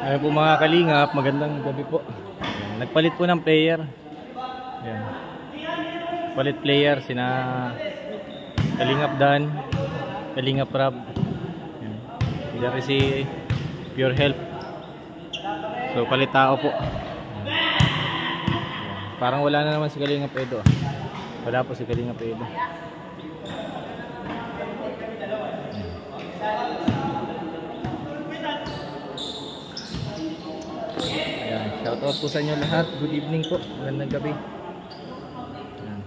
Ayan po mga kalingap, magandang gabi po. Ayan, nagpalit po ng player. Ayan. Palit player sina Kalingap Dan, Kalingap Rab. Ayan. Dari si Pure Health. So palit tao po. Ayan. Parang wala na naman si Kalingap Edo. Wala po si Kalingap Edo. Shoutout po sa inyo lahat. Good evening po. Magandang gabi. Ayan.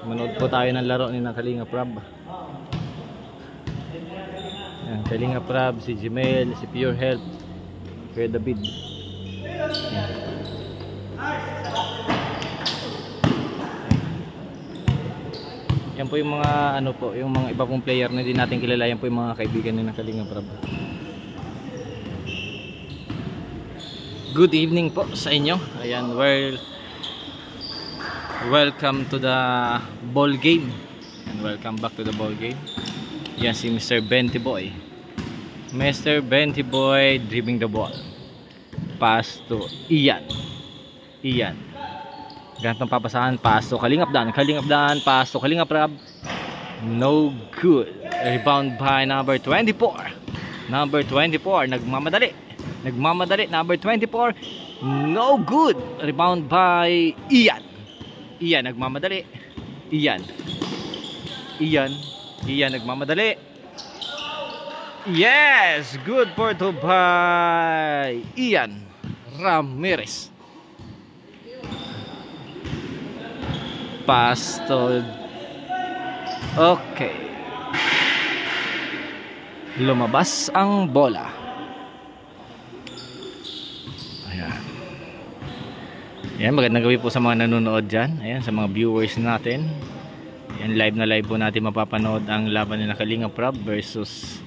Manood po tayo ng laro ni Kalingap Rab. Ayan, Kalingap Rab, si Jemel, si Pure Health, Kuya David. Ayan. Yan po yung mga ano po, yung mga iba pong player na hindi natin kilala. Yan po yung mga kaibigan ni Kalingap Rab. Good evening po sa inyo. Ayan, welcome to the ball game. And welcome back to the ball game. Yan si Mr. Benty Boy. Mr. Benty Boy dribbling the ball. Pass to Ian. Ganitong papasahan. Pass to Kalingap Dan. Pass to Kalingap Rab. No good. Rebound by number 24. Number 24. Nagmamadali, number 24. No good. Rebound by Ian. Nagmamadali. Ian nagmamadali. Yes, good for to by Ian Ramirez. Pass to okay. Lumabas ang bola. Ayan, magandang gabi po sa mga nanonood dyan. Ayan, sa mga viewers natin. Ayan, live na live po natin mapapanood ang laban ni Kalingap Rab versus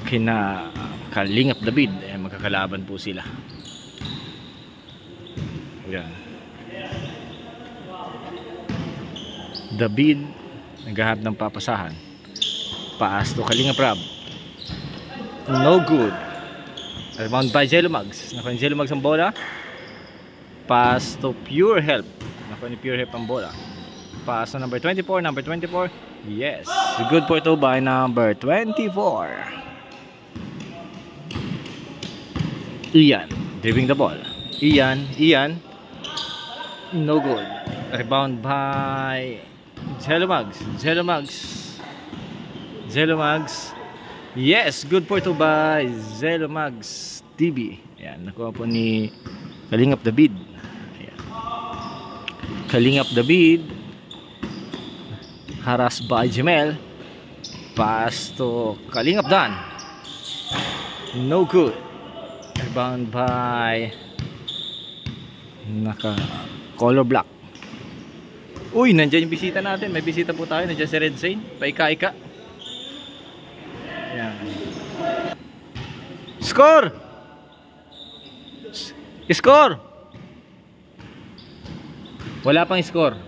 kina Kalingap David. Ayan, magkakalaban po sila. Ayan. David naghahanap ng papasahan. Paas to Kalingap Rab. No good. Rebound by Jello Mags. Nakuha ni Jello Mags ang bola. Pass to Pure Health. Nakuha ni Pure Health ang bola. Pass to number 24. Yes. Good for to by number 24. Ian dribbling the ball. Ian. No good. Rebound by Jello Mags. Yes. Good for to by Jello Mags TV. Ayan. Nakuha po ni Kalingap David. Kalingap David, harass by Jemel. Pass to Kalingap Dan. No good. Rebound by color black. Uy, nandiyan yung bisita natin. May bisita po tayo. Nandiyan si Red Zane. Paika-ika. Ayan. Score! 'Wala pang score.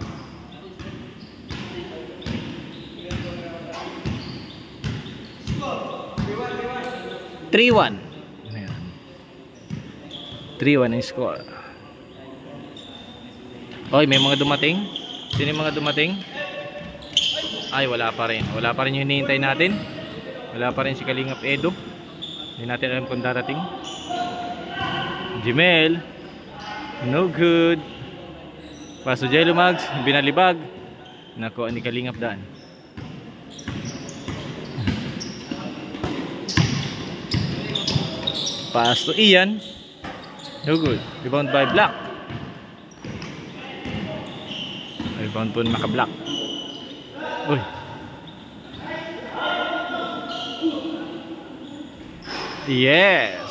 Ayan. 3-1 ang score. Oy, may mga dumating. Sino yung mga dumating? Ay, wala pa rin. Wala pa rin yung hinihintay natin. Wala pa rin si Kalingap Edo. Hindi natin alam kung darating. Jemel. No good. Paso Jello Mags, binalibag. Nakuha ni Kalingap Dan. Pass to Ian. No good. Rebound by Black. Rebound po naka-Black. Uy. Yes.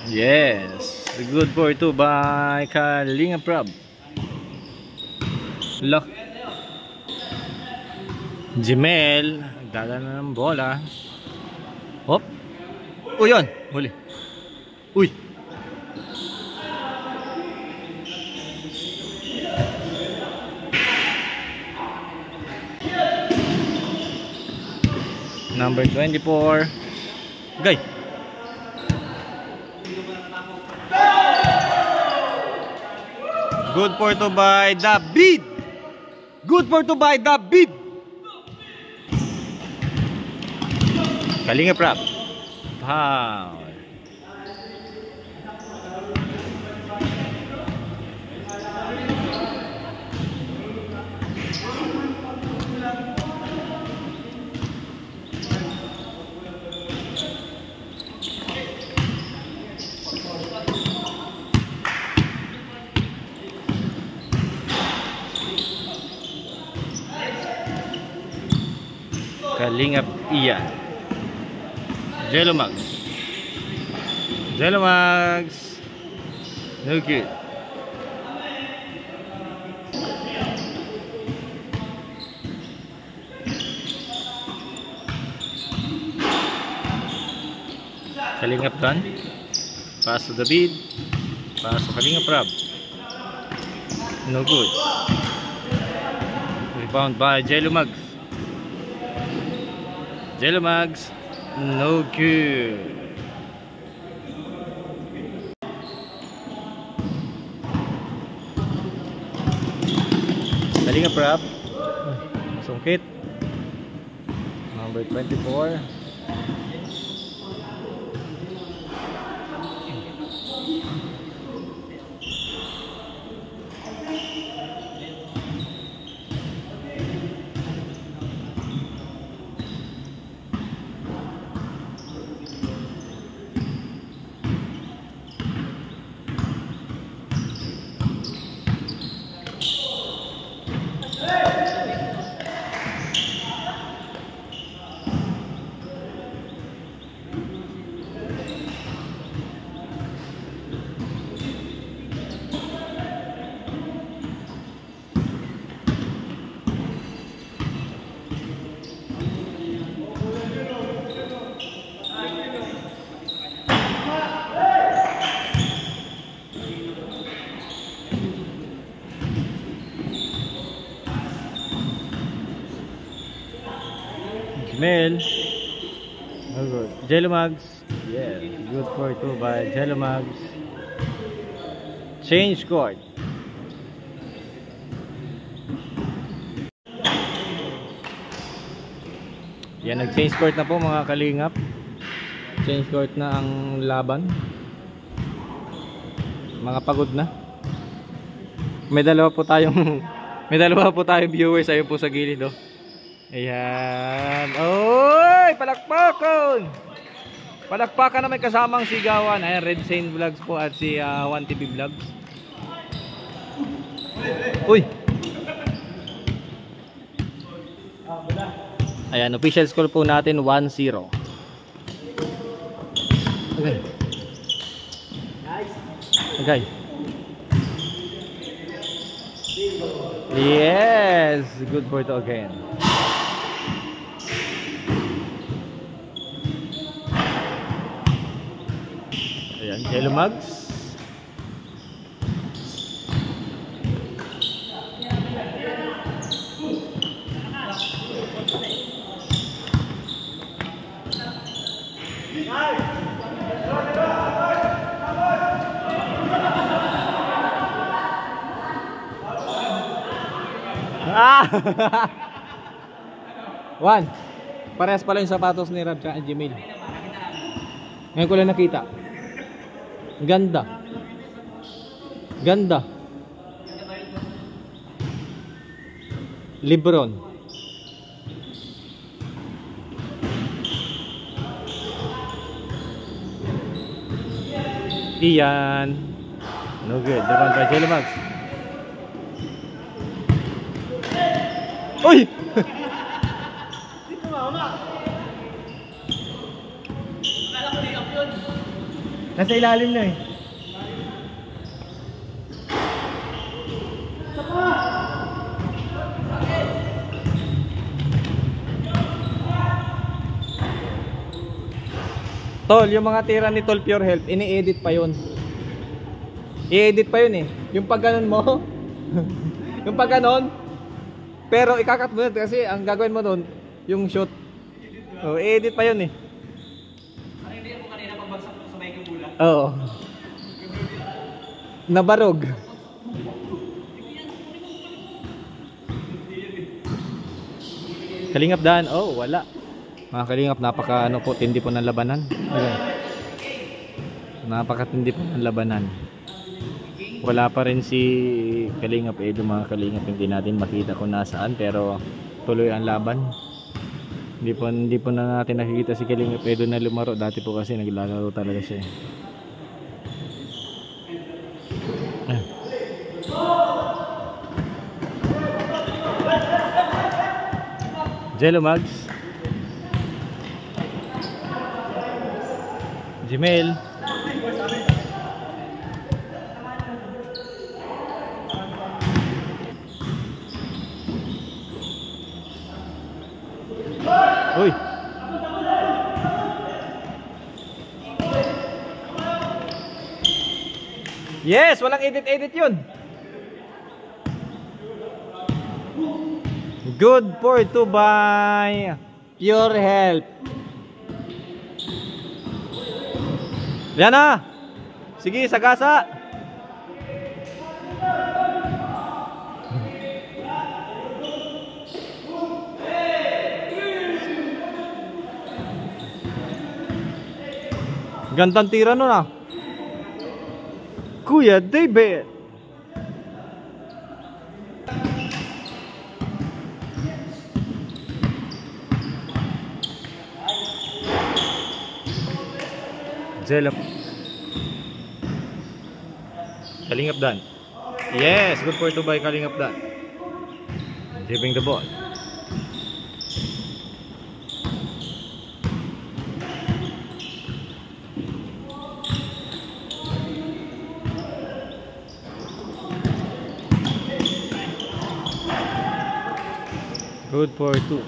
Yes, good for two by Kalingap Rab. Lock. Jemel, nagdadala ng bola. Hop. O yun, huli. Uy. Number 24. Gay. Good for to by David. Good for to by David. Kalinga Prab. Power. Kalingap Ian. Jelomax. Jelomax. No good. Kalingap Dan. Pass to David. Pass to Kalingap Rab. No good. Rebound by Jelomax. Jelomax, no good. Kalinga Prab. Sungkit. Number 24. Mel. Oh, good. Jelomax. Yes, good for 2 by Jelomax. Change court. Yan, nag-change court na po mga kalingap. Change court na ang laban. Mga pagod na. May dalawa po tayong viewers ayun po sa gilid, oh. Ayan. Oy! Palakpakan! Palakpakan na may kasamang sigawan. Ayan, Red Saint Vlogs po at si 1TV Vlogs. Uy! Ayan, official score po natin 1-0. Okay. Okay. Yes! Good for it again. Ayan, Jelomax. One. Parehas pala yung sapatos ni Rab at Jemil. Ngayon ko lang nakita. Ganda. Ganda. Lebron. Iyan. No good. Daban pa Jelomax. Uy! Nasa ilalim na eh. Tol, yung mga tira ni Tol Pure Health, ini-edit pa yun. I-edit pa yun eh. Yung pag ganon mo, yung pag ganon, pero ikakat mo yun kasi ang gagawin mo doon, yung shoot. Oh, edit pa yun eh. Ano hindi ako kanina pagbagsak ko sa may kabula? Oo. Nabarog. Kalingap daan. Oh, wala. Mga kalingap, napaka ano po, tindi po ng labanan. Ayan. Napakatindi po ng labanan. Wala pa rin si Kalingap Edo, mga kalingap. Hindi natin makita kung nasaan, pero tuloy ang laban. Hindi po na natin nakikita si Kalingap Edo na lumaro. Dati po kasi naglalaro talaga siya. Jello Mags, Jimel, uy, yes, walang edit yun. Good for to buy Pure Health. Yan na. Sige, sagasa. Gandang tira nun ah. Kuya David. Jello. Kalingap Dan. Yes, good for to buy Kalingap Dan. Dribbling the ball. Good for two.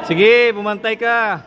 Sige, bumantay ka.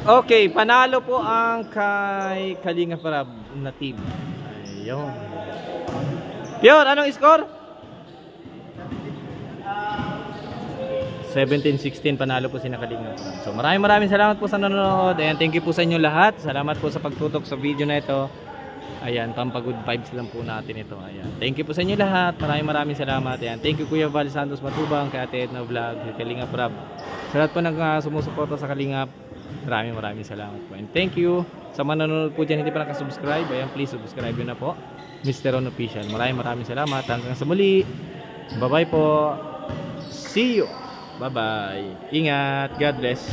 Okay, panalo po ang kay Kalingap Rab na team. Ayun. Pure, anong score? 17-16, panalo po si Kalingap Rab. So maraming salamat po sa nanonood. Ayan, thank you po sa inyo lahat. Salamat po sa pagtutok sa video na ito. Ayan, pampagood vibes lang po natin ito. Ayan, thank you po sa inyo lahat. Maraming salamat. Ayan, thank you Kuya Val Santos Matubang, kay Ate Edna Vlog, kay Kalingap Rab. Sa lahat po sumusuporta sa Kalingap, maraming salamat po. And thank you sa manonood po dyan, hindi pa nakasubscribe. Ayan, please subscribe yun na po, Mr. Ron Official. Maraming salamat. Hanggang sa muli. Bye bye po. See you. Bye bye. Ingat. God bless.